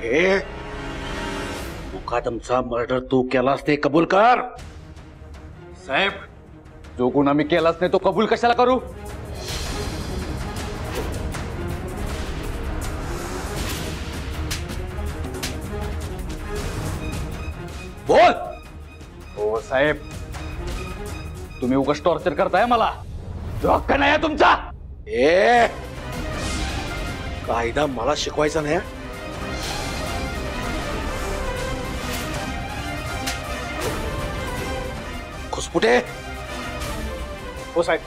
हे मुकादमचा मर्डर तू केलास ते कबूल कर. साहेब, जो गुन्हा मी केलाच नाही तो कबूल कशाला करू? बोल. हो साहेब, तुम्ही उगाच टॉर्चर करताय मला. जो हक्क नाही आहे तुमचा. ए कायदा मला शिकवायचा नाही. खुसपुटे. हो साहेब.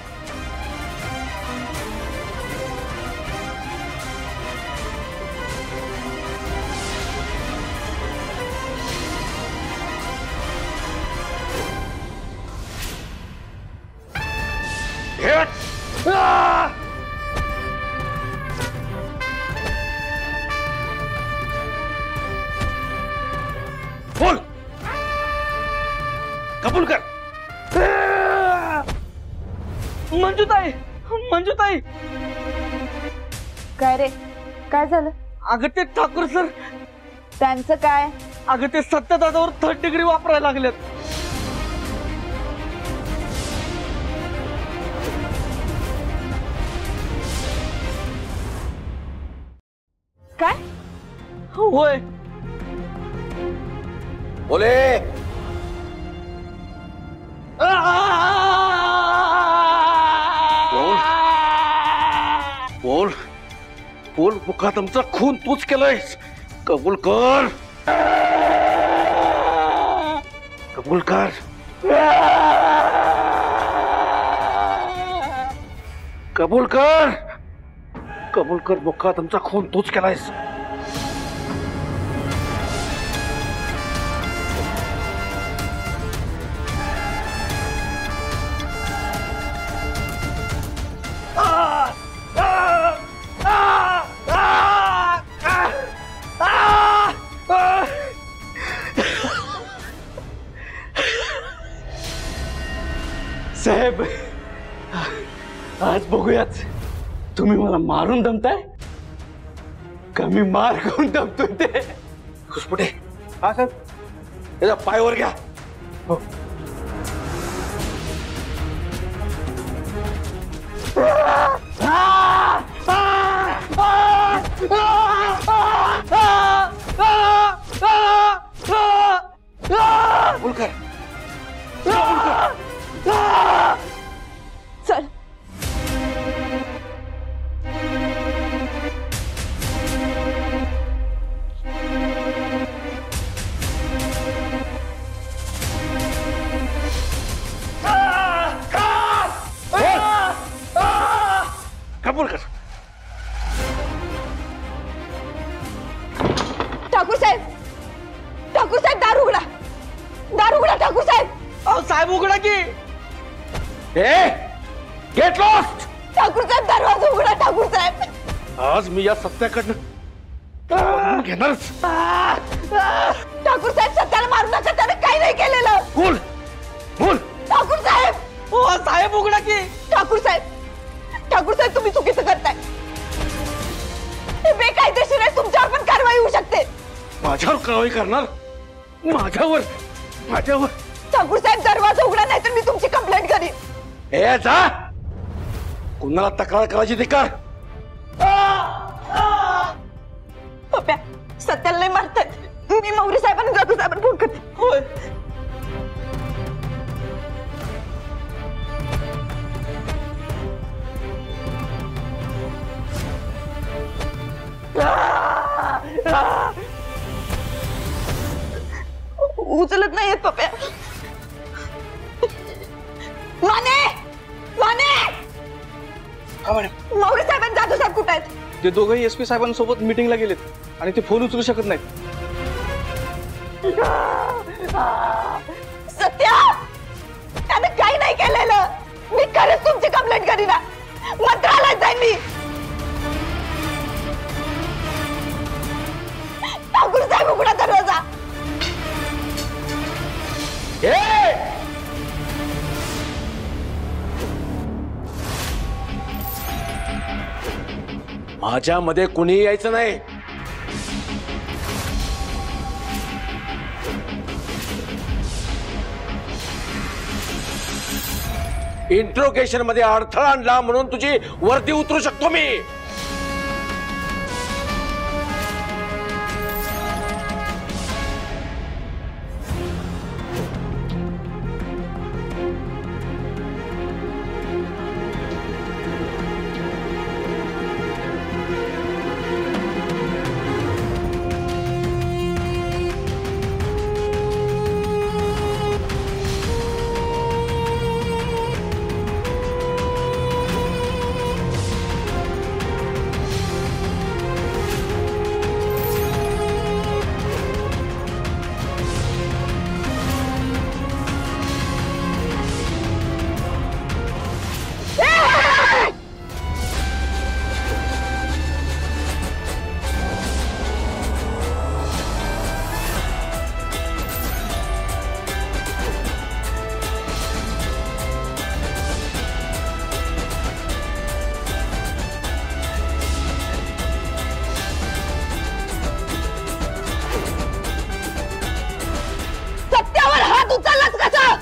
बोल. कबूल कर. मंजुताई, मंजुताई. काय रे, काय झालं? अगं ते ठाकूर सर, त्यांचं काय? अगं ते सत्यदादावर 3rd डिग्री वापरायला लागलेत. काय? होय. बोले. बोल बोल. मुकादमचा खून तूच केलायस. कबूल कर. कबूल कर. कबूल कर. कबूल कर. मुकादमचा खून तूच केलायस. साहेब, आज बघूयाच तुम्ही मला मारून दमताय का मी मार खाऊन दमतोय ते. खुसपुटे. हा सर. त्याच्या पायावर घ्या. हो. कबूल कर. चल. कबूल कर. ठाकूर साहेब, ठाकूर साहेब, दार उघडा. दार उघडा ठाकूर साहेब. साहेब उघडा की. Get lost. ठाकूर साहेब, दरवाजा उघडा. ठाकूर साहेब, आज मी या सत्याकडनं घेणारच. ठाकूर साहेब, सत्याला मारू नका. त्याने काही नाही केलेलं. बोल बोल. ठाकूर साहेब. हो साहेब उघडा की. ठाकूर साहेब, ठाकूर साहेब, तुम्ही चुकीचं करताय. हे बेकायदेशीर आहे. तुमच्यावर पण कारवाई होऊ शकते. माझ्यावर कारवाई करणार? माझ्यावर? माझ्यावर? ठाकूर साहेब, दरवाजा उघडा नाही तर मी तुमची कंप्लेंट करीन. ए जा. कुणाला तक्रार करायची ती कर. पप्या, सत्याला नाही मारताय. मी मौरी साहेबांना जाधव साहेबांना फोन करते. होय. उचलत नाहीयेत पप्या. माने, माने. मौरी साहेबांना जाधव साहेब कुठे आहेत? ते दोघंही SP साहेबांसोबत मीटिंगला गेलेत आणि ते फोन उचलू शकत नाहीत. सत्या, त्याने काही नाही केलेलं. मी खरंच तुमची कंप्लेंट करीन. मंत्रालयात जाईन मी. ठाकूर साहेब, उघडा दरवाजा. माझ्यामध्ये कुणी यायचं नाही. इंट्रोगेशन मध्ये अडथळा आणला म्हणून तुझी वर्दी उतरू शकतो मी. सत्यावर हात उचललास कसा?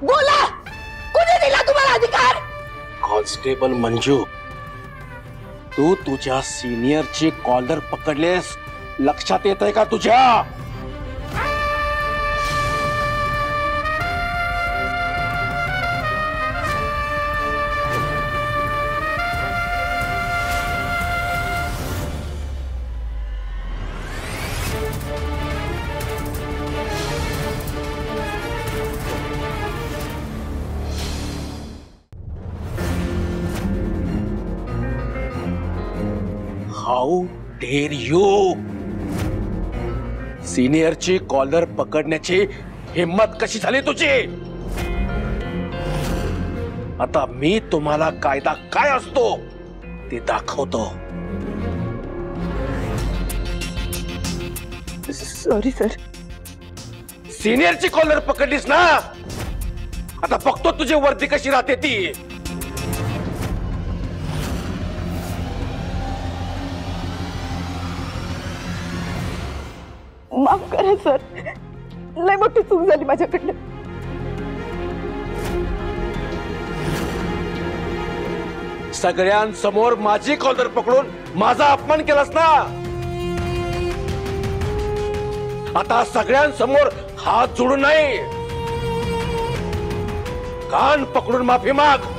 बोला, कुणी दिला तुम्हाला अधिकार? कॉन्स्टेबल मंजू, तू तुझ्या सिनियरची कॉलर पकडलेस, लक्षात येत आहे का तुझ्या? How dare you! सिनियरची कॉलर पकडण्याची हिम्मत कशी झाली तुझी? आता मी तुम्हाला कायदा काय असतो ते दाखवतो. Sorry sir. सिनियरची कॉलर पकडलीस ना, आता बघतो तुझी वर्दी कशी राहते ती. माफ करा सर, लय मोठी चूक झाली माझ्याकडनं. सगळ्यांसमोर माझी कॉलर पकडून माझा अपमान केलास ना, आता सगळ्यांसमोर हात जोडून नाही, कान पकडून माफी माग.